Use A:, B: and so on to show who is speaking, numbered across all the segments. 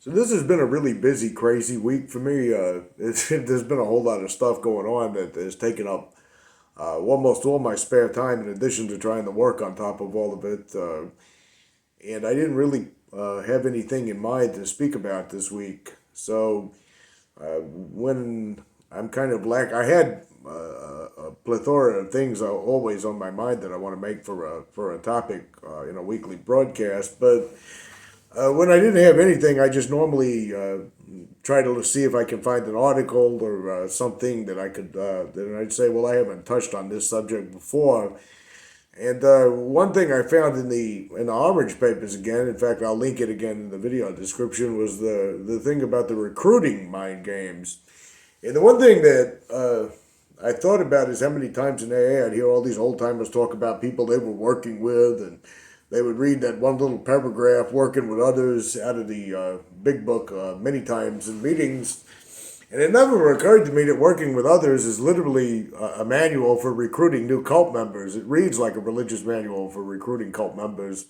A: So this has been a really busy, crazy week for me. There's been a whole lot of stuff going on that has taken up almost all my spare time, in addition to trying to work on top of all of it. And I didn't really have anything in mind to speak about this week. So when I'm kind of black, I had a plethora of things always on my mind that I want to make for a topic in a weekly broadcast, but when I didn't have anything, I just normally try to see if I can find an article or something that I could. Then I'd say, well, I haven't touched on this subject before. And one thing I found in the orange papers again, in fact, I'll link it again in the video description, was the thing about the recruiting mind games. And the one thing that I thought about is how many times in AA I'd hear all these old timers talk about people they were working with, and they would read that one little paragraph, working with others, out of the big book many times in meetings. And it never occurred to me that working with others is literally a manual for recruiting new cult members. It reads like a religious manual for recruiting cult members.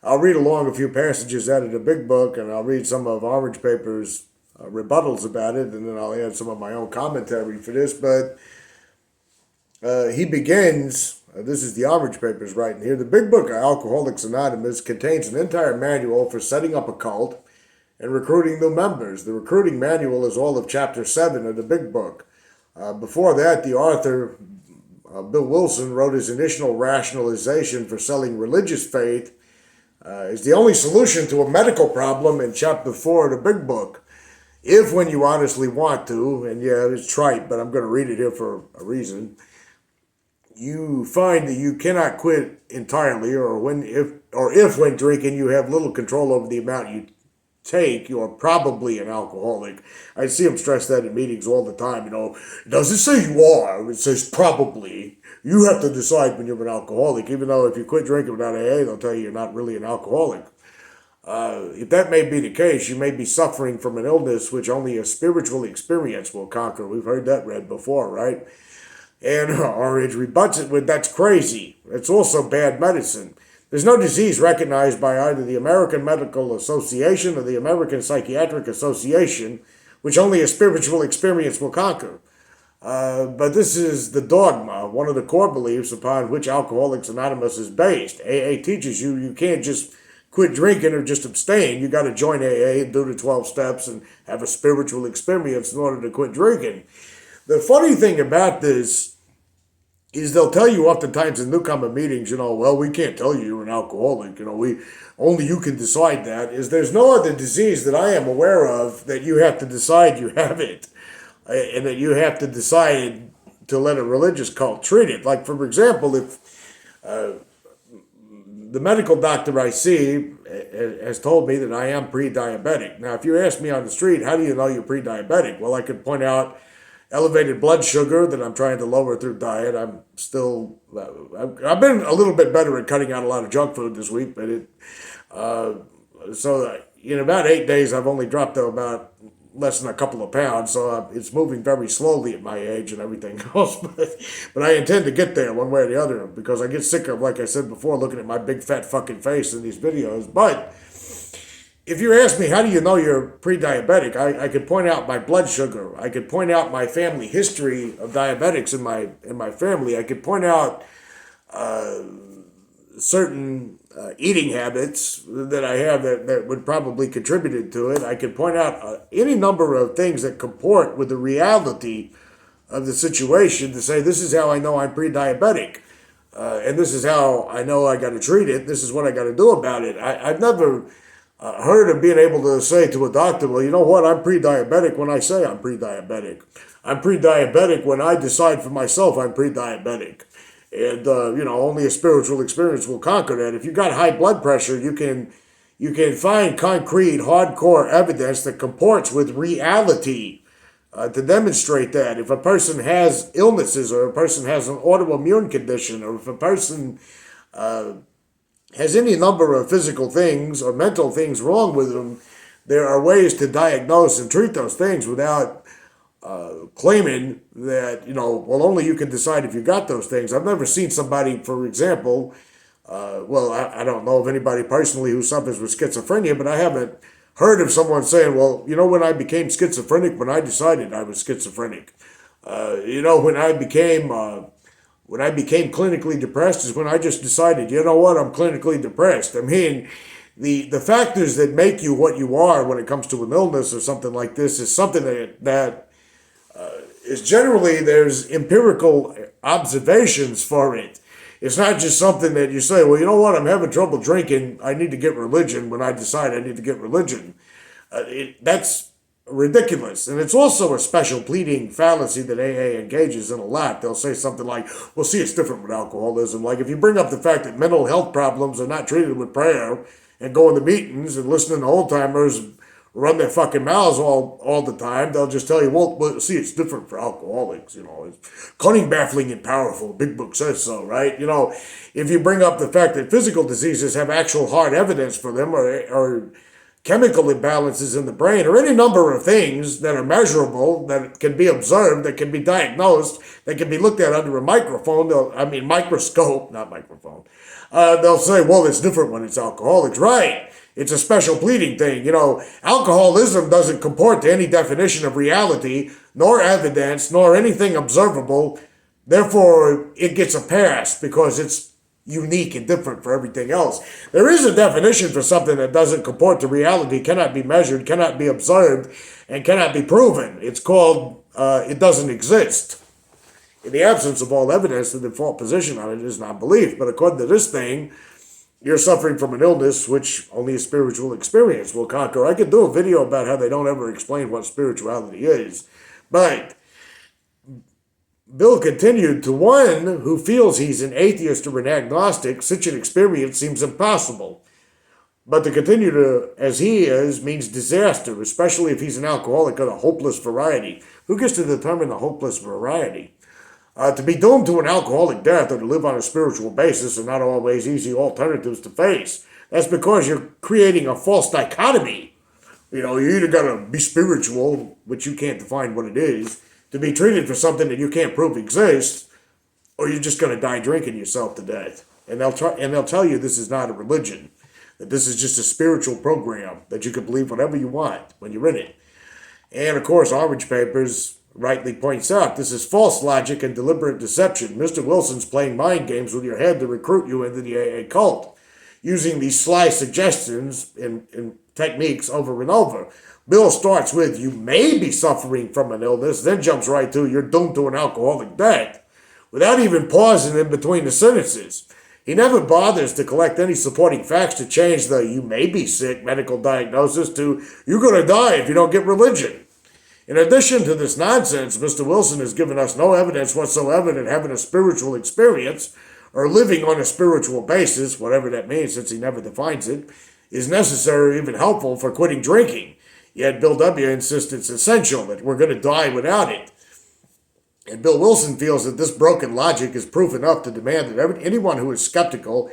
A: I'll read along a few passages out of the big book, and I'll read some of Orange Paper's rebuttals about it, and then I'll add some of my own commentary for this. But he begins, this is the Orange Papers writing here, the big book of Alcoholics Anonymous contains an entire manual for setting up a cult and recruiting new members. The recruiting manual is all of Chapter 7 of the big book. Before that, the author, Bill Wilson, wrote his initial rationalization for selling religious faith is the only solution to a medical problem in Chapter 4 of the big book. If, when you honestly want to, and yeah, it's trite, but I'm going to read it here for a reason, you find that you cannot quit entirely, or if when drinking you have little control over the amount you take, you're probably an alcoholic. I see them stress that in meetings all the time. It doesn't say you are, it says probably. You have to decide when you're an alcoholic, even though if you quit drinking without AA, they'll tell you you're not really an alcoholic. If that may be the case, you may be suffering from an illness which only a spiritual experience will conquer. We've heard that read before, right? And Orange rebuts it with, that's crazy. It's also bad medicine. There's no disease recognized by either the American Medical Association or the American Psychiatric Association, which only a spiritual experience will conquer. But this is the dogma, one of the core beliefs upon which Alcoholics Anonymous is based. AA teaches you can't just quit drinking or just abstain. You got to join AA and do the 12 steps and have a spiritual experience in order to quit drinking. The funny thing about this is they'll tell you oftentimes in newcomer meetings, well, we can't tell you you're an alcoholic. Only you can decide that. There's no other disease that I am aware of that you have to decide you have it, and that you have to decide to let a religious cult treat it. Like, for example, if the medical doctor I see has told me that I am pre-diabetic. Now, if you ask me on the street, how do you know you're pre-diabetic? Well, I could point out elevated blood sugar that I'm trying to lower through diet. I've been a little bit better at cutting out a lot of junk food this week, but so in about 8 days, I've only dropped to about less than a couple of pounds, so it's moving very slowly at my age and everything else, but I intend to get there one way or the other, because I get sick of, like I said before, looking at my big fat fucking face in these videos. But if you ask me, how do you know you're pre-diabetic? I could point out my blood sugar. I could point out my family history of diabetics in my family. I could point out certain eating habits that I have that would probably contributed to it. I could point out any number of things that comport with the reality of the situation to say, this is how I know I'm pre-diabetic. And this is how I know I got to treat it. This is what I got to do about it. I've never heard of being able to say to a doctor, well, you know what, I'm pre-diabetic when I say I'm pre-diabetic. I'm pre-diabetic when I decide for myself I'm pre-diabetic. And, only a spiritual experience will conquer that. If you've got high blood pressure, you can find concrete, hardcore evidence that comports with reality to demonstrate that. If a person has illnesses, or a person has an autoimmune condition, or if a person has any number of physical things or mental things wrong with them, there are ways to diagnose and treat those things without claiming that, only you can decide if you got those things. I've never seen somebody, for example, I don't know of anybody personally who suffers with schizophrenia, but I haven't heard of someone saying, well, when I became schizophrenic, when I decided I was schizophrenic. When I became clinically depressed is when I just decided, you know what, I'm clinically depressed. I mean, the factors that make you what you are when it comes to an illness or something like this is something that is generally, there's empirical observations for it. It's not just something that you say, well, you know what, I'm having trouble drinking, I need to get religion when I decide I need to get religion. That's ridiculous. And it's also a special pleading fallacy that AA engages in a lot. They'll say something like, well, see, it's different with alcoholism. Like if you bring up the fact that mental health problems are not treated with prayer and going to meetings and listening to old timers run their fucking mouths all the time, they'll just tell you, well, see, it's different for alcoholics. It's cunning, baffling, and powerful. The big book says so, right? If you bring up the fact that physical diseases have actual hard evidence for them or chemical imbalances in the brain or any number of things that are measurable, that can be observed, that can be diagnosed, that can be looked at under a microscope, not microphone. They'll say, well, it's different when it's alcoholics. Right. It's a special pleading thing. Alcoholism doesn't comport to any definition of reality, nor evidence, nor anything observable. Therefore, it gets a pass because it's unique and different for everything else. There is a definition for something that doesn't comport to reality, cannot be measured, cannot be observed, and cannot be proven. It's called, it doesn't exist. In the absence of all evidence, the default position on it is non-belief. But according to this thing, you're suffering from an illness which only a spiritual experience will conquer. I could do a video about how they don't ever explain what spirituality is. But Bill continued, to one who feels he's an atheist or an agnostic, such an experience seems impossible. But to continue to, as he is, means disaster, especially if he's an alcoholic of a hopeless variety. Who gets to determine the hopeless variety? To be doomed to an alcoholic death or to live on a spiritual basis are not always easy alternatives to face. That's because you're creating a false dichotomy. You either got to be spiritual, which you can't define what it is, to be treated for something that you can't prove exists, or you're just going to die drinking yourself to death. And they'll tell you this is not a religion, that this is just a spiritual program, that you can believe whatever you want when you're in it. And of course, Orange Papers rightly points out this is false logic and deliberate deception. Mr. Wilson's playing mind games with your head to recruit you into the AA cult, using these sly suggestions and techniques over and over. Bill starts with, you may be suffering from an illness, then jumps right to, you're doomed to an alcoholic death, without even pausing in between the sentences. He never bothers to collect any supporting facts to change the you may be sick medical diagnosis to you're going to die if you don't get religion. In addition to this nonsense, Mr. Wilson has given us no evidence whatsoever that having a spiritual experience or living on a spiritual basis, whatever that means since he never defines it, is necessary or even helpful for quitting drinking. Yet Bill W. insists it's essential, that we're going to die without it. And Bill Wilson feels that this broken logic is proof enough to demand that anyone who is skeptical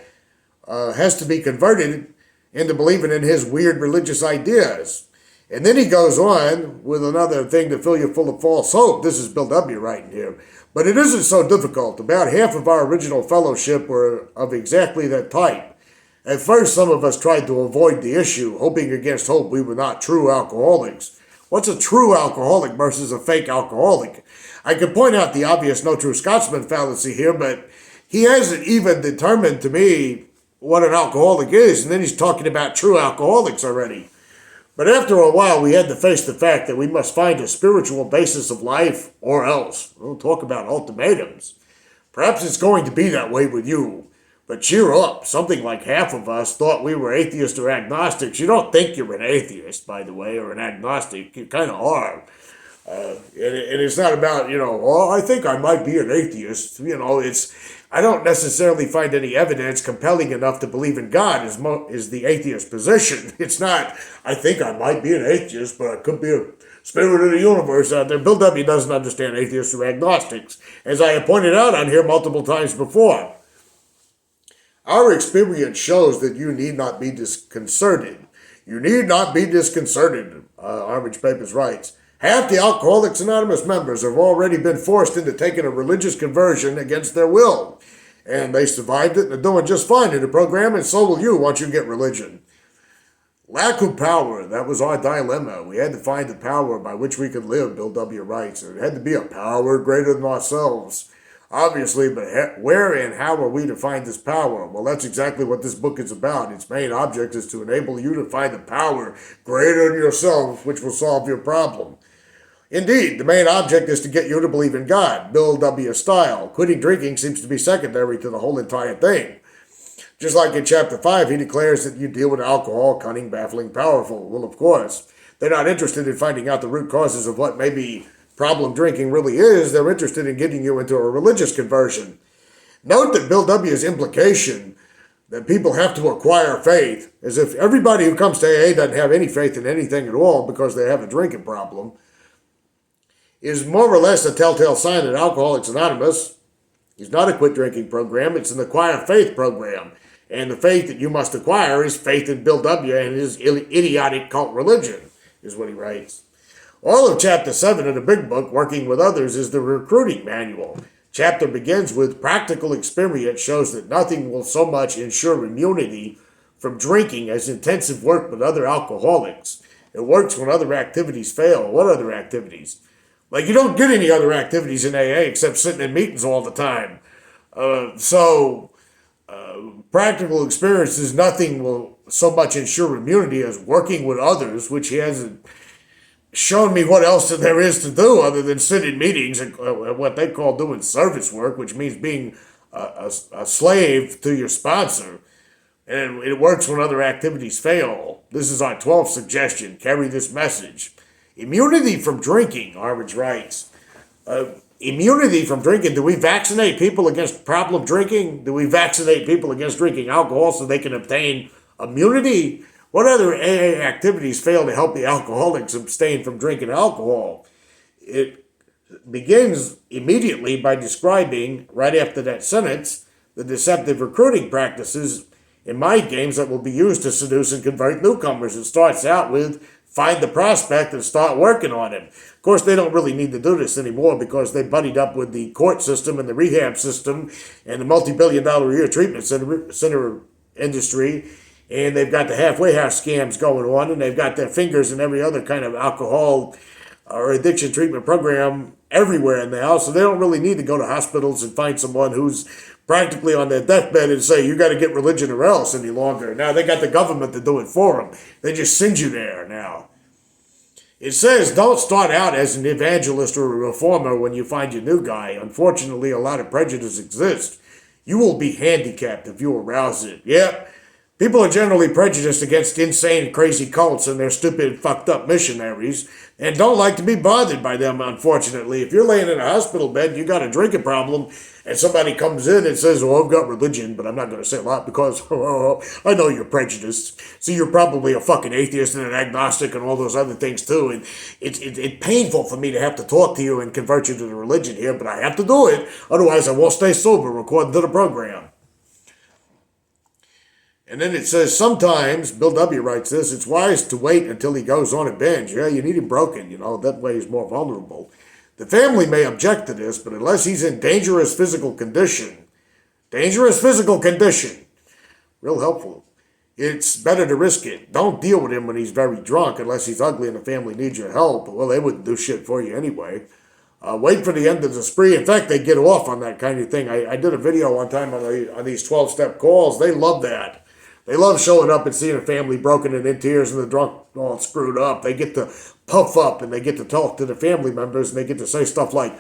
A: has to be converted into believing in his weird religious ideas. And then he goes on with another thing to fill you full of false hope. This is Bill W. writing here. But it isn't so difficult. About half of our original fellowship were of exactly that type. At first, some of us tried to avoid the issue, hoping against hope we were not true alcoholics. What's a true alcoholic versus a fake alcoholic? I could point out the obvious no true Scotsman fallacy here, but he hasn't even determined to me what an alcoholic is, and then he's talking about true alcoholics already. But after a while, we had to face the fact that we must find a spiritual basis of life or else. We'll talk about ultimatums. Perhaps it's going to be that way with you. But cheer up. Something like half of us thought we were atheists or agnostics. You don't think you're an atheist, by the way, or an agnostic. You kind of are. And it's not about, oh, I think I might be an atheist. I don't necessarily find any evidence compelling enough to believe in God is the atheist position. It's not, I think I might be an atheist, but I could be a spirit of the universe out there. Bill W. doesn't understand atheists or agnostics, as I have pointed out on here multiple times before. Our experience shows that you need not be disconcerted. You need not be disconcerted, Orange Papers writes. Half the Alcoholics Anonymous members have already been forced into taking a religious conversion against their will. And they survived it and are doing just fine in the program, and so will you once you get religion. Lack of power, that was our dilemma. We had to find the power by which we could live, Bill W. writes. It had to be a power greater than ourselves. Obviously, but where and how are we to find this power? Well, that's exactly what this book is about. Its main object is to enable you to find a power greater than yourself, which will solve your problem. Indeed, the main object is to get you to believe in God, Bill W. style. Quitting drinking seems to be secondary to the whole entire thing. Just like in chapter 5, he declares that you deal with alcohol, cunning, baffling, powerful. Well, of course, they're not interested in finding out the root causes of what maybe problem drinking really is. They're interested in getting you into a religious conversion. Note that Bill W.'s implication that people have to acquire faith, as if everybody who comes to AA doesn't have any faith in anything at all because they have a drinking problem, is more or less a telltale sign that Alcoholics Anonymous is not a quit drinking program, it's an acquire faith program. And the faith that you must acquire is faith in Bill W. and his idiotic cult religion, is what he writes. All of Chapter 7 of the Big Book, Working with Others, is the recruiting manual. Chapter begins with practical experience shows that nothing will so much ensure immunity from drinking as intensive work with other alcoholics. It works when other activities fail. What other activities? Like, you don't get any other activities in AA except sitting in meetings all the time. Practical experiences, nothing will so much ensure immunity as working with others, which he hasn't shown me what else there is to do other than sit in meetings and what they call doing service work, which means being a slave to your sponsor. And it works when other activities fail. This is our 12th suggestion. Carry this message. Immunity from drinking, Armitage writes. Immunity from drinking. Do we vaccinate people against problem drinking? Do we vaccinate people against drinking alcohol so they can obtain immunity? What other AA activities fail to help the alcoholics abstain from drinking alcohol? It begins immediately by describing, right after that sentence, the deceptive recruiting practices in mind games that will be used to seduce and convert newcomers. It starts out with find the prospect and start working on him. Of course, they don't really need to do this anymore because they buddied up with the court system and the rehab system and the multi-billion-dollar-a-year treatment center industry, and they've got the halfway house scams going on, and they've got their fingers in every other kind of alcohol or addiction treatment program everywhere now, so they don't really need to go to hospitals and find someone who's practically on their deathbed and say, you got to get religion or else any longer. Now they got the government to do it for them. They just send you there now. It says, don't start out as an evangelist or a reformer when you find your new guy. Unfortunately, a lot of prejudice exists. You will be handicapped if you arouse it. Yep. People are generally prejudiced against insane, crazy cults and their stupid, fucked up missionaries, and don't like to be bothered by them, unfortunately. If you're laying in a hospital bed, you got a drinking problem, and somebody comes in and says, oh, I've got religion, but I'm not going to say a lot because I know you're prejudiced. So you're probably a fucking atheist and an agnostic and all those other things too. And it's painful for me to have to talk to you and convert you to the religion here, but I have to do it. Otherwise, I won't stay sober according to the program. And then it says, sometimes, Bill W. writes this, it's wise to wait until he goes on a binge. Yeah, you need him broken, that way he's more vulnerable. The family may object to this, but unless he's in dangerous physical condition, real helpful, it's better to risk it. Don't deal with him when he's very drunk unless he's ugly and the family needs your help. Well, they wouldn't do shit for you anyway. Wait for the end of the spree. In fact, they get off on that kind of thing. I did a video one time on these 12-step calls. They love that. They love showing up and seeing a family broken and in tears and the drunk all screwed up. They get to puff up and they get to talk to the family members and they get to say stuff like,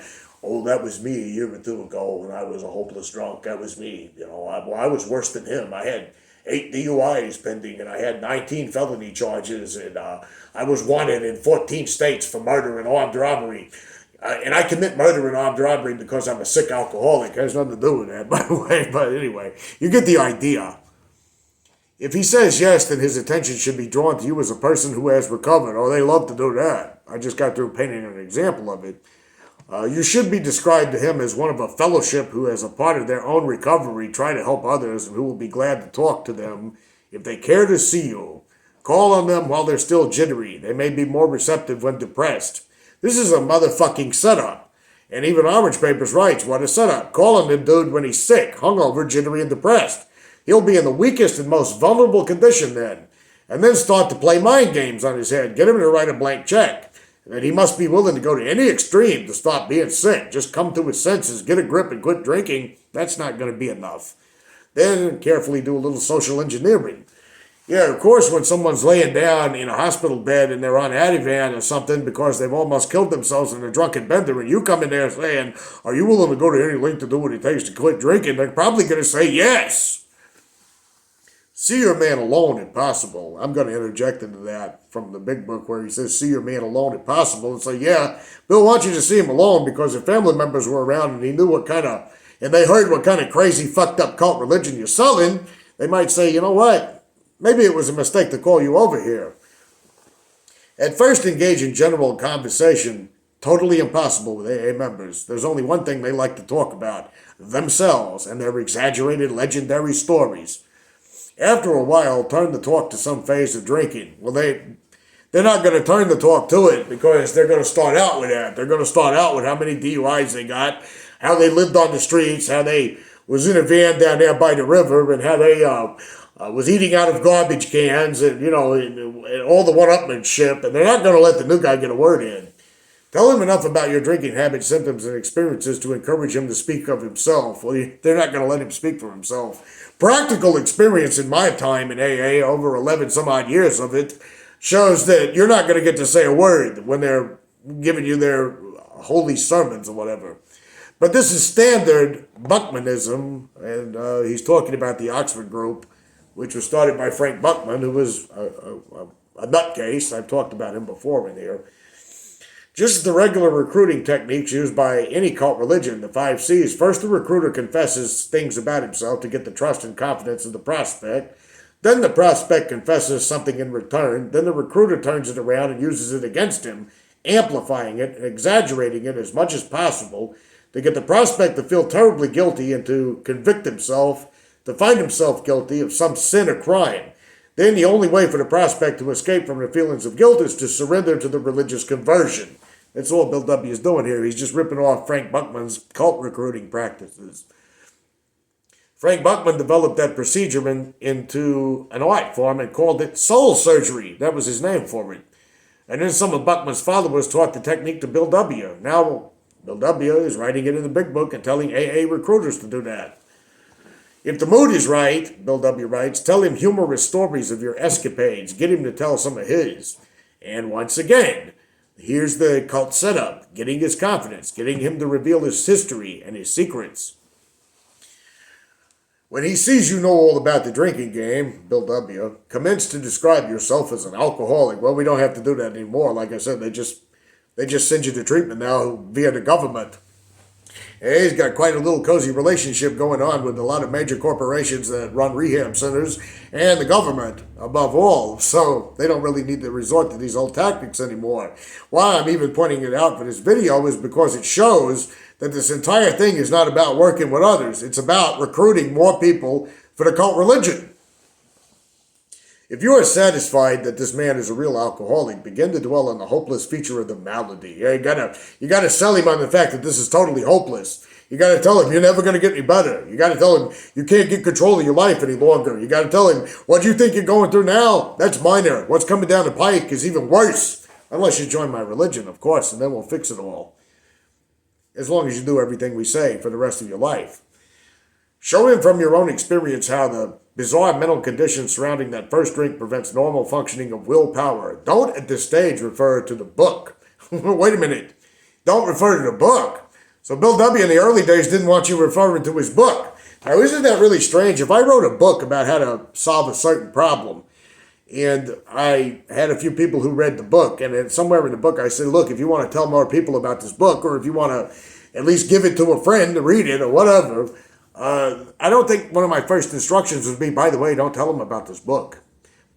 A: oh, that was me a year or two ago when I was a hopeless drunk. That was me. I was worse than him. I had 8 DUIs pending and I had 19 felony charges and I was wanted in 14 states for murder and armed robbery. And I commit murder and armed robbery because I'm a sick alcoholic. It has nothing to do with that, by the way. But anyway, you get the idea. If he says yes, then his attention should be drawn to you as a person who has recovered. Oh, they love to do that. I just got through painting an example of it. You should be described to him as one of a fellowship who, as a part of their own recovery, try to help others and who will be glad to talk to them if they care to see you. Call on them while they're still jittery. They may be more receptive when depressed. This is a motherfucking setup. And even Orange Papers writes, what a setup. Call on the dude when he's sick, hungover, jittery, and depressed. He'll be in the weakest and most vulnerable condition then. and then start to play mind games on his head, get him to write a blank check, and that he must be willing to go to any extreme to stop being sick, just come to his senses, get a grip and quit drinking. That's not going to be enough. Then carefully do a little social engineering. Yeah, of course, when someone's laying down in a hospital bed and they're on Ativan or something because they've almost killed themselves in a drunken bender, and you come in there saying, are you willing to go to any length to do what it takes to quit drinking? They're probably going to say yes. See your man alone if possible. I'm going to interject into that from the big book where he says, see your man alone if possible. And say, yeah, Bill wants you to see him alone because if family members were around and he knew and they heard what kind of crazy fucked up cult religion you're selling, they might say, you know what? Maybe it was a mistake to call you over here. At first, engage in general conversation. Totally impossible with AA members. There's only one thing they like to talk about. Themselves and their exaggerated legendary stories. After a while, turn the talk to some phase of drinking. Well, they're not going to turn the talk to it because they're going to start out with that. They're going to start out with how many DUIs they got, how they lived on the streets, how they was in a van down there by the river, and how they was eating out of garbage cans, and and all the one-upmanship, and they're not going to let the new guy get a word in. Tell him enough about your drinking habits, symptoms, and experiences to encourage him to speak of himself. Well, they're not going to let him speak for himself. Practical experience in my time in AA, over 11 some odd years of it, shows that you're not going to get to say a word when they're giving you their holy sermons or whatever. But this is standard Buckmanism, and he's talking about the Oxford group, which was started by Frank Buckman, who was a nutcase. I've talked about him before in here. Just as the regular recruiting techniques used by any cult religion, the 5 C's, first the recruiter confesses things about himself to get the trust and confidence of the prospect. Then the prospect confesses something in return. Then the recruiter turns it around and uses it against him, amplifying it and exaggerating it as much as possible to get the prospect to feel terribly guilty and to convict himself, to find himself guilty of some sin or crime. Then the only way for the prospect to escape from the feelings of guilt is to surrender to the religious conversion. That's all Bill W. is doing here. He's just ripping off Frank Buckman's cult recruiting practices. Frank Buckman developed that procedure into an art form and called it soul surgery. That was his name for it. And then some of Buckman's followers taught the technique to Bill W. Now Bill W. is writing it in the big book and telling AA recruiters to do that. If the mood is right, Bill W. writes, tell him humorous stories of your escapades. Get him to tell some of his. And once again, here's the cult setup, getting his confidence, getting him to reveal his history and his secrets. When he sees you know all about the drinking game, Bill W., commence to describe yourself as an alcoholic. Well, we don't have to do that anymore. Like I said, they just send you to treatment now via the government. Hey, he's got quite a little cozy relationship going on with a lot of major corporations that run rehab centers and the government above all. So they don't really need to resort to these old tactics anymore. Why I'm even pointing it out for this video is because it shows that this entire thing is not about working with others. It's about recruiting more people for the cult religion. If you are satisfied that this man is a real alcoholic, begin to dwell on the hopeless feature of the malady. You gotta sell him on the fact that this is totally hopeless. You gotta tell him you're never gonna get any better. You gotta tell him you can't get control of your life any longer. You gotta tell him what you think you're going through now, that's minor. What's coming down the pike is even worse. Unless you join my religion, of course, and then we'll fix it all. As long as you do everything we say for the rest of your life. Show him from your own experience how the bizarre mental condition surrounding that first drink prevents normal functioning of willpower. Don't at this stage refer to the book. Wait a minute. Don't refer to the book. So Bill W. in the early days didn't want you referring to his book. Now, isn't that really strange? If I wrote a book about how to solve a certain problem, and I had a few people who read the book, and then somewhere in the book I said, look, if you want to tell more people about this book, or if you want to at least give it to a friend to read it or whatever, I don't think one of my first instructions would be, by the way, don't tell them about this book.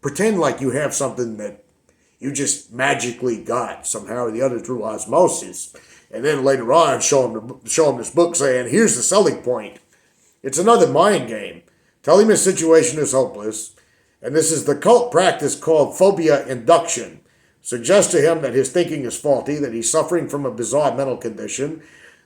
A: Pretend like you have something that you just magically got somehow or the other through osmosis. And then later on, show him this book saying, here's the selling point. It's another mind game. Tell him his situation is hopeless. And this is the cult practice called phobia induction. Suggest to him that his thinking is faulty, that he's suffering from a bizarre mental condition,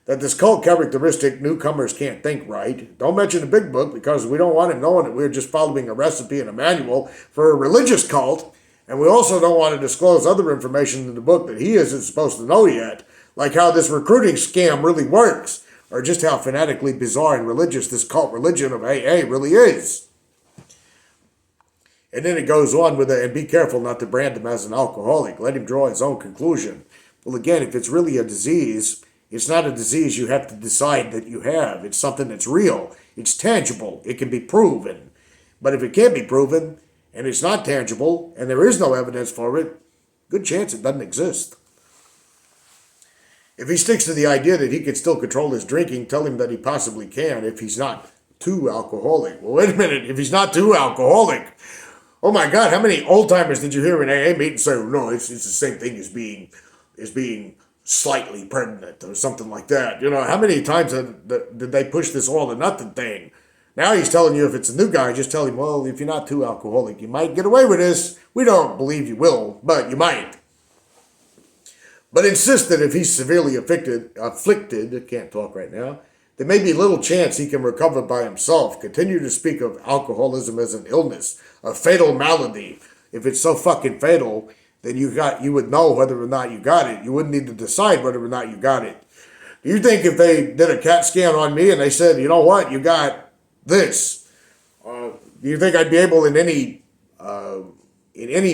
A: that this cult characteristic newcomers can't think right. Don't mention the big book because we don't want him knowing that we're just following a recipe and a manual for a religious cult. And we also don't want to disclose other information in the book that he isn't supposed to know yet, like how this recruiting scam really works, or just how fanatically bizarre and religious this cult religion of AA really is. And then it goes on with it, and be careful not to brand him as an alcoholic. Let him draw his own conclusion. Well, again, if it's really a disease, it's not a disease you have to decide that you have. It's something that's real. It's tangible. It can be proven. But if it can't be proven, and it's not tangible, and there is no evidence for it, good chance it doesn't exist. If he sticks to the idea that he can still control his drinking, tell him that he possibly can if he's not too alcoholic. Well, wait a minute. If he's not too alcoholic, oh my God, how many old-timers did you hear in AA meetings say, no, it's the same thing as being slightly pregnant or something like that? You know, how many times did they push this all or nothing thing? Now he's telling you if it's a new guy, just tell him, well, if you're not too alcoholic, you might get away with this. We don't believe you will, but you might. But insist that if he's severely afflicted, I can't talk right now, there may be little chance he can recover by himself. Continue to speak of alcoholism as an illness, a fatal malady. If it's so fucking fatal, then you would know whether or not you got it. You wouldn't need to decide whether or not you got it. Do you think if they did a CAT scan on me and they said, you know what, you got this, do you think I'd be able in any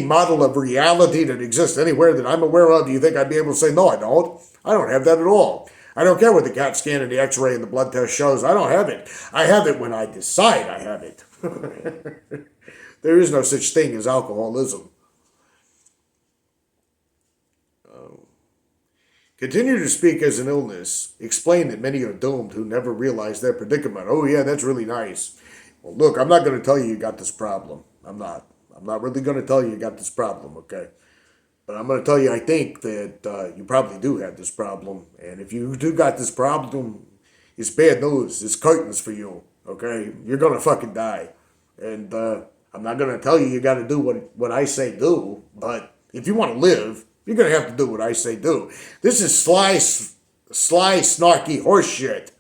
A: model of reality that exists anywhere that I'm aware of, do you think I'd be able to say, no, I don't? I don't have that at all. I don't care what the CAT scan and the x-ray and the blood test shows. I don't have it. I have it when I decide I have it. There is no such thing as alcoholism. Continue to speak as an illness. Explain that many are doomed who never realize their predicament. Oh yeah, that's really nice. Well, look, I'm not going to tell you got this problem. I'm not really going to tell you got this problem, okay? But I'm going to tell you I think that you probably do have this problem. And if you do got this problem, it's bad news. It's curtains for you, okay? You're going to fucking die. And I'm not going to tell you got to do what I say do. But if you want to live, you're going to have to do what I say do. This is sly, snarky horse shit.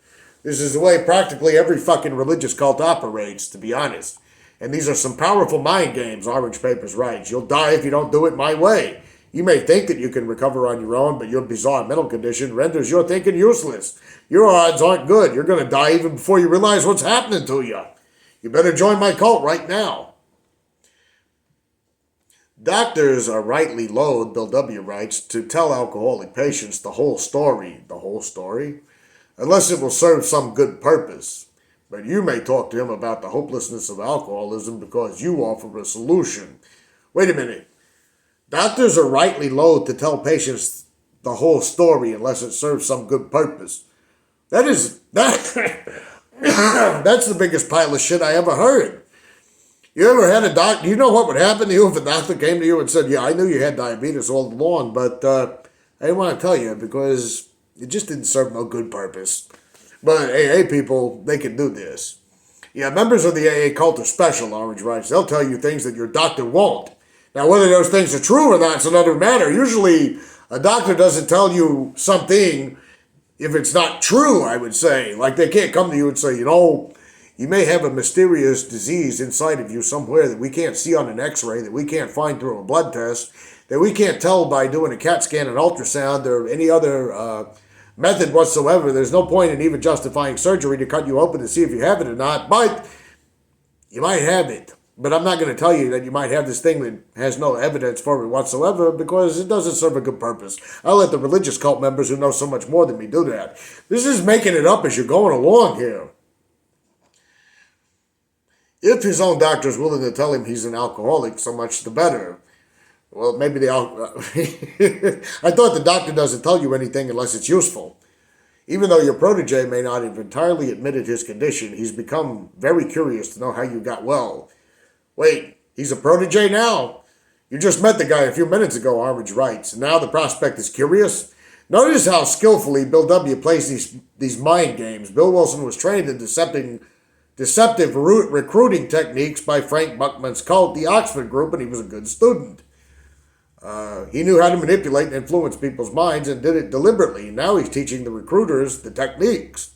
A: This is the way practically every fucking religious cult operates, to be honest. And these are some powerful mind games, Orange Paper's right. You'll die if you don't do it my way. You may think that you can recover on your own, but your bizarre mental condition renders your thinking useless. Your odds aren't good. You're going to die even before you realize what's happening to you. You better join my cult right now. Doctors are rightly loath, Bill W. writes, to tell alcoholic patients the whole story, unless it will serve some good purpose. But you may talk to him about the hopelessness of alcoholism because you offer a solution. Wait a minute. Doctors are rightly loath to tell patients the whole story unless it serves some good purpose. That's the biggest pile of shit I ever heard. You ever had a doctor? You know what would happen to you if a doctor came to you and said, yeah, I knew you had diabetes all along, but I didn't want to tell you because it just didn't serve no good purpose. But AA people, they can do this. Yeah, members of the AA cult are special, Orange writes. They'll tell you things that your doctor won't. Now, whether those things are true or not is another matter. Usually, a doctor doesn't tell you something if it's not true, I would say. Like, they can't come to you and say, you know, you may have a mysterious disease inside of you somewhere that we can't see on an x-ray, that we can't find through a blood test, that we can't tell by doing a CAT scan and ultrasound or any other method whatsoever. There's no point in even justifying surgery to cut you open to see if you have it or not, but you might have it. But I'm not going to tell you that you might have this thing that has no evidence for it whatsoever because it doesn't serve a good purpose. I'll let the religious cult members who know so much more than me do that. This is making it up as you're going along here. If his own doctor is willing to tell him he's an alcoholic, so much the better. Well, maybe I thought the doctor doesn't tell you anything unless it's useful. Even though your protege may not have entirely admitted his condition, he's become very curious to know how you got well. Wait, he's a protege now? You just met the guy a few minutes ago, Orange writes, and now the prospect is curious? Notice how skillfully Bill W. plays these mind games. Bill Wilson was trained in deceptive recruiting techniques by Frank Buckman's cult, the Oxford Group, and he was a good student. He knew how to manipulate and influence people's minds and did it deliberately. Now he's teaching the recruiters the techniques.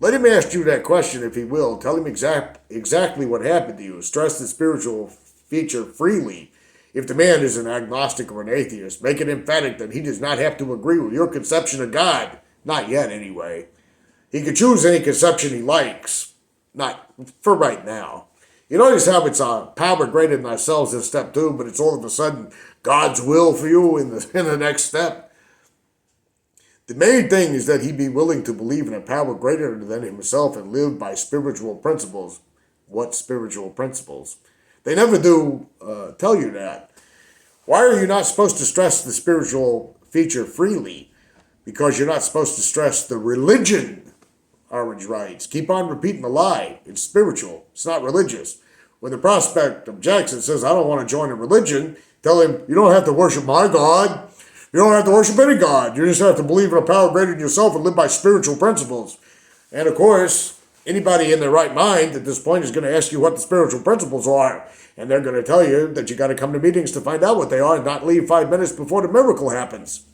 A: Let him ask you that question if he will. Tell him exactly what happened to you. Stress the spiritual feature freely. If the man is an agnostic or an atheist, make it emphatic that he does not have to agree with your conception of God. Not yet, anyway. He can choose any conception he likes. Not for right now. You notice how it's a power greater than ourselves in step 2, but it's all of a sudden God's will for you in the next step. The main thing is that he be willing to believe in a power greater than himself and live by spiritual principles. What spiritual principles? They never do tell you that. Why are you not supposed to stress the spiritual feature freely? Because you're not supposed to stress the religion, Orange writes. Keep on repeating the lie. It's spiritual. It's not religious. When the prospect objects and says, I don't want to join a religion, tell him, you don't have to worship my God. You don't have to worship any God. You just have to believe in a power greater than yourself and live by spiritual principles. And of course, anybody in their right mind at this point is going to ask you what the spiritual principles are. And they're going to tell you that you got to come to meetings to find out what they are and not leave 5 minutes before the miracle happens.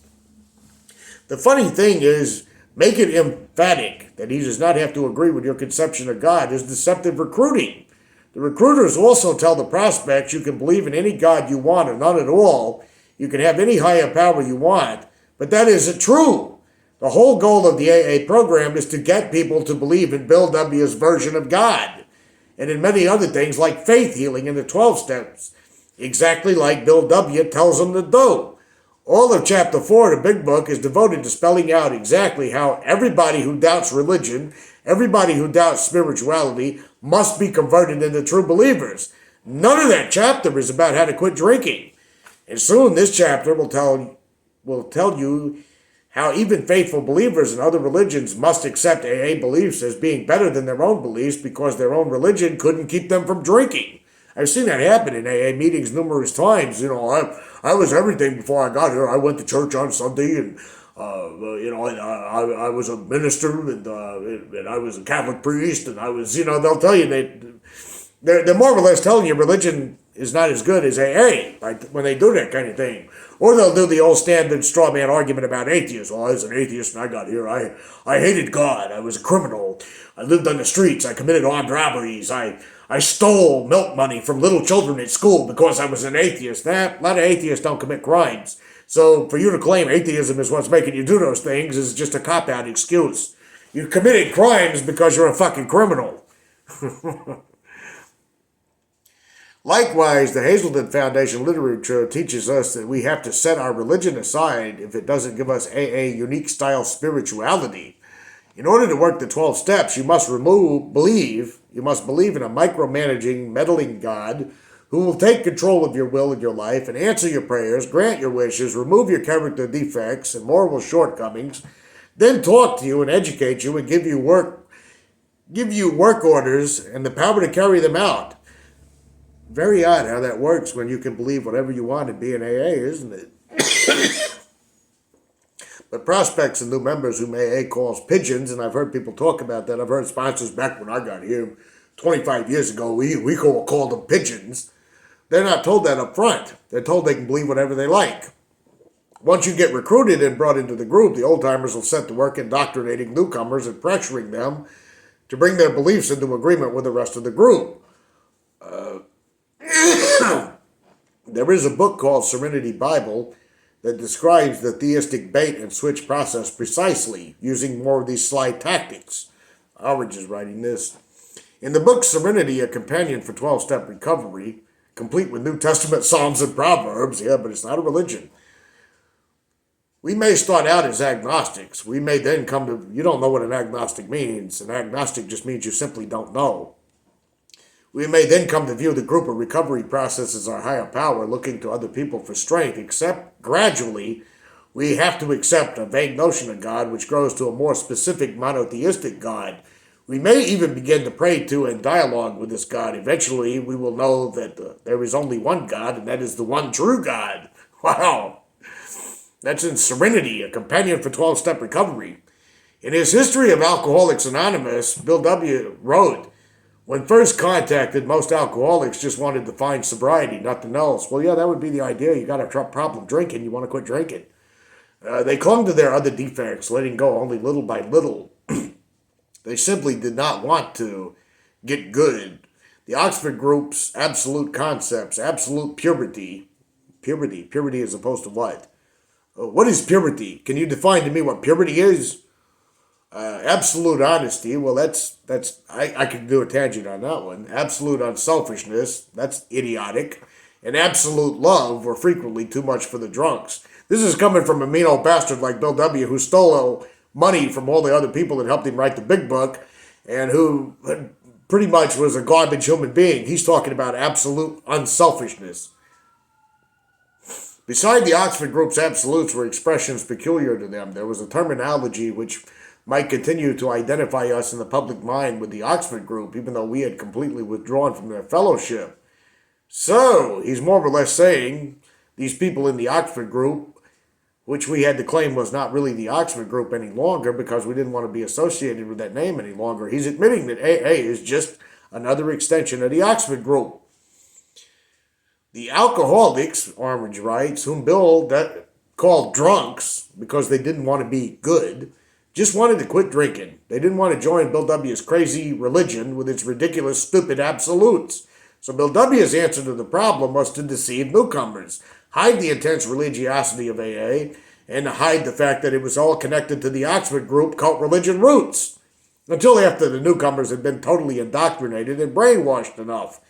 A: The funny thing is, make it emphatic that he does not have to agree with your conception of God is deceptive recruiting. The recruiters also tell the prospects you can believe in any God you want or none at all. You can have any higher power you want, but that isn't true. The whole goal of the AA program is to get people to believe in Bill W.'s version of God, and in many other things like faith healing in the 12 steps, exactly like Bill W. tells them to do. All of Chapter 4 of the Big Book is devoted to spelling out exactly how everybody who doubts religion, everybody who doubts spirituality, must be converted into true believers. None of that chapter is about how to quit drinking. And soon this chapter will tell you how even faithful believers in other religions must accept AA beliefs as being better than their own beliefs because their own religion couldn't keep them from drinking. I've seen that happen in AA meetings numerous times. I was everything before I got here. I went to church on Sunday, and I was a minister, and I was a Catholic priest, and I was, they'll tell you they're more or less telling you religion is not as good as AA, right, when they do that kind of thing. Or they'll do the old standard straw man argument about atheists. Well, I was an atheist when I got here. I hated God. I was a criminal. I lived on the streets. I committed armed robberies. I stole milk money from little children at school because I was an atheist. A lot of atheists don't commit crimes. So for you to claim atheism is what's making you do those things is just a cop-out excuse. You committed crimes because you're a fucking criminal. Likewise, the Hazelden Foundation literature teaches us that we have to set our religion aside if it doesn't give us AA unique style spirituality. In order to work the 12 steps, you must believe in a micromanaging, meddling God who will take control of your will and your life and answer your prayers, grant your wishes, remove your character defects and moral shortcomings, then talk to you and educate you and give you work orders and the power to carry them out. Very odd how that works when you can believe whatever you want and be an AA, isn't it? But prospects and new members whom AA calls pigeons, and I've heard people talk about that. I've heard sponsors back when I got here 25 years ago, we called them pigeons. They're not told that up front. They're told they can believe whatever they like. Once you get recruited and brought into the group, the old-timers will set to work indoctrinating newcomers and pressuring them to bring their beliefs into agreement with the rest of the group. There is a book called Serenity Bible that describes the theistic bait and switch process precisely, using more of these sly tactics. Orange is writing this. In the book Serenity, a companion for 12-step recovery, complete with New Testament Psalms and Proverbs, but it's not a religion. We may start out as agnostics. We may then come to, you don't know what an agnostic means. An agnostic just means you simply don't know. We may then come to view the group of recovery process as our higher power, looking to other people for strength, except gradually we have to accept a vague notion of God, which grows to a more specific monotheistic God. We may even begin to pray to and dialogue with this God. Eventually, we will know that there is only one God, and that is the one true God. Wow. That's in Serenity, a companion for 12-step recovery. In his History of Alcoholics Anonymous, Bill W. wrote, When first contacted, most alcoholics just wanted to find sobriety, nothing else. Well, yeah, that would be the idea. You got a problem drinking, you want to quit drinking. They clung to their other defects, letting go only little by little. They simply did not want to get good. The Oxford group's absolute concepts, absolute purity as opposed to what? What is purity? Can you define to me what purity is? Absolute honesty. Well, I could do a tangent on that one. Absolute unselfishness. That's idiotic. And absolute love were frequently too much for the drunks. This is coming from a mean old bastard like Bill W., who stole money from all the other people that helped him write the big book, and who pretty much was a garbage human being. He's talking about absolute unselfishness. Beside the Oxford group's absolutes were expressions peculiar to them. There was a terminology which might continue to identify us in the public mind with the Oxford group, even though we had completely withdrawn from their fellowship. So, he's more or less saying these people in the Oxford group, which we had to claim was not really the Oxford group any longer because we didn't want to be associated with that name any longer. He's admitting that AA is just another extension of the Oxford group. The alcoholics, Armitage writes, whom Bill called drunks because they didn't want to be good, just wanted to quit drinking. They didn't want to join Bill W.'s crazy religion with its ridiculous, stupid absolutes. So Bill W.'s answer to the problem was to deceive newcomers, hide the intense religiosity of AA, and hide the fact that it was all connected to the Oxford group cult religion roots, until after the newcomers had been totally indoctrinated and brainwashed enough.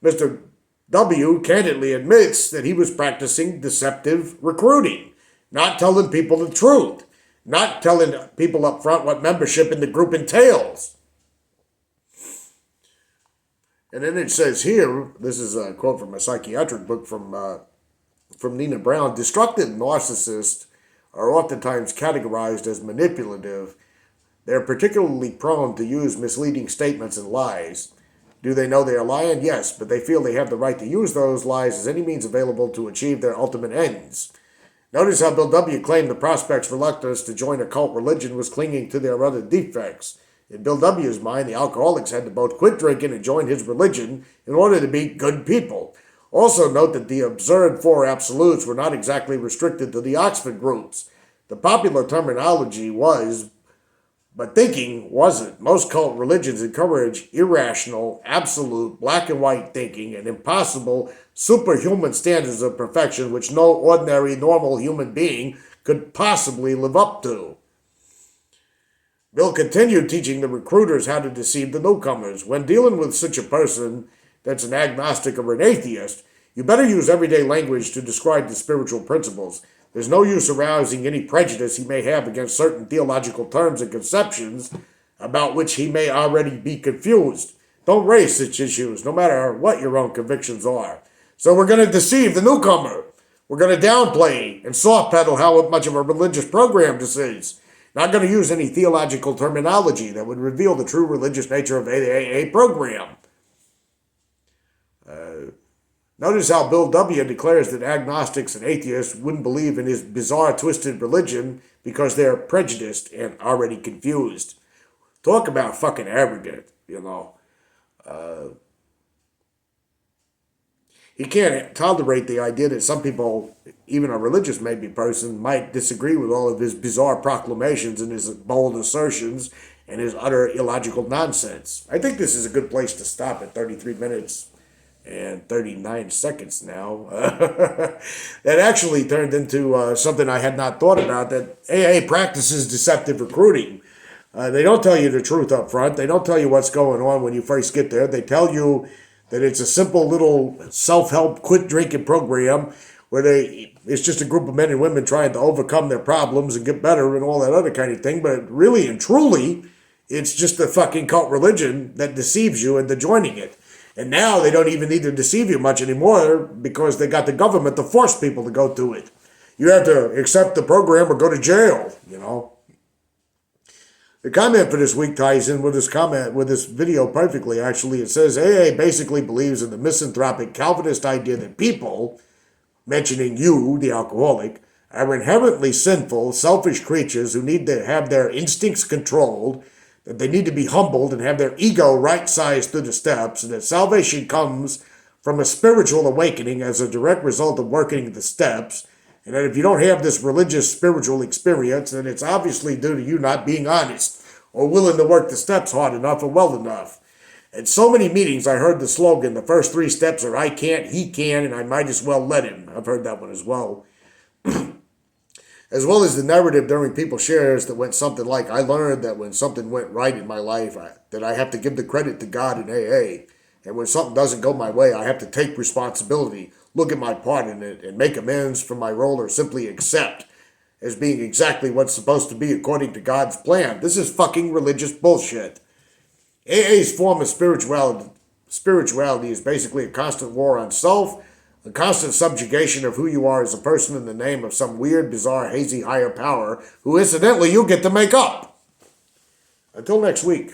A: Mr. W. candidly admits that he was practicing deceptive recruiting, not telling people the truth, not telling people up front what membership in the group entails. And then it says here, this is a quote from a psychiatric book from Nina Brown, destructive narcissists are oftentimes categorized as manipulative. They're particularly prone to use misleading statements and lies. Do they know they are lying? Yes, but they feel they have the right to use those lies as any means available to achieve their ultimate ends. Notice how Bill W. claimed the prospect's reluctance to join a cult religion was clinging to their other defects. In Bill W.'s mind, the alcoholics had to both quit drinking and join his religion in order to be good people. Also note that the absurd four absolutes were not exactly restricted to the Oxford groups. The popular terminology was, but thinking wasn't. Most cult religions encourage irrational, absolute, black and white thinking and impossible, superhuman standards of perfection which no ordinary, normal human being could possibly live up to. Bill continued teaching the recruiters how to deceive the newcomers. When dealing with such a person that's an agnostic or an atheist, you better use everyday language to describe the spiritual principles. There's no use arousing any prejudice he may have against certain theological terms and conceptions about which he may already be confused. Don't raise such issues, no matter what your own convictions are. So we're going to deceive the newcomer. We're going to downplay and soft pedal how much of a religious program this is. Not going to use any theological terminology that would reveal the true religious nature of the AA program. Notice how Bill W. declares that agnostics and atheists wouldn't believe in his bizarre, twisted religion because they're prejudiced and already confused. Talk about fucking arrogant, you know. He can't tolerate the idea that some people, even a religious maybe person, might disagree with all of his bizarre proclamations and his bold assertions and his utter illogical nonsense. I think this is a good place to stop at 33 minutes and 39 seconds now. That actually turned into something I had not thought about, that AA practices deceptive recruiting. They don't tell you the truth up front. They don't tell you what's going on when you first get there. They tell you that it's a simple little self-help quit drinking program where it's just a group of men and women trying to overcome their problems and get better and all that other kind of thing. But really and truly, it's just a fucking cult religion that deceives you into joining it. And now they don't even need to deceive you much anymore because they got the government to force people to go to it. You have to accept the program or go to jail, you know. The comment for this week ties in with this video perfectly, actually. It says, AA basically believes in the misanthropic Calvinist idea that people, mentioning you, the alcoholic, are inherently sinful, selfish creatures who need to have their instincts controlled, that they need to be humbled and have their ego right-sized through the steps, and that salvation comes from a spiritual awakening as a direct result of working the steps, and that if you don't have this religious spiritual experience, then it's obviously due to you not being honest or willing to work the steps hard enough or well enough. At so many meetings, I heard the slogan, the first 3 steps are I can't, he can, and I might as well let him. I've heard that one as well. As well as the narrative during people shares that went something like, I learned that when something went right in my life, that I have to give the credit to God in AA. And when something doesn't go my way, I have to take responsibility, look at my part in it, and make amends for my role or simply accept as being exactly what's supposed to be according to God's plan. This is fucking religious bullshit. AA's form of spirituality is basically a constant war on self, a constant subjugation of who you are as a person in the name of some weird, bizarre, hazy higher power, who incidentally you'll get to make up. Until next week.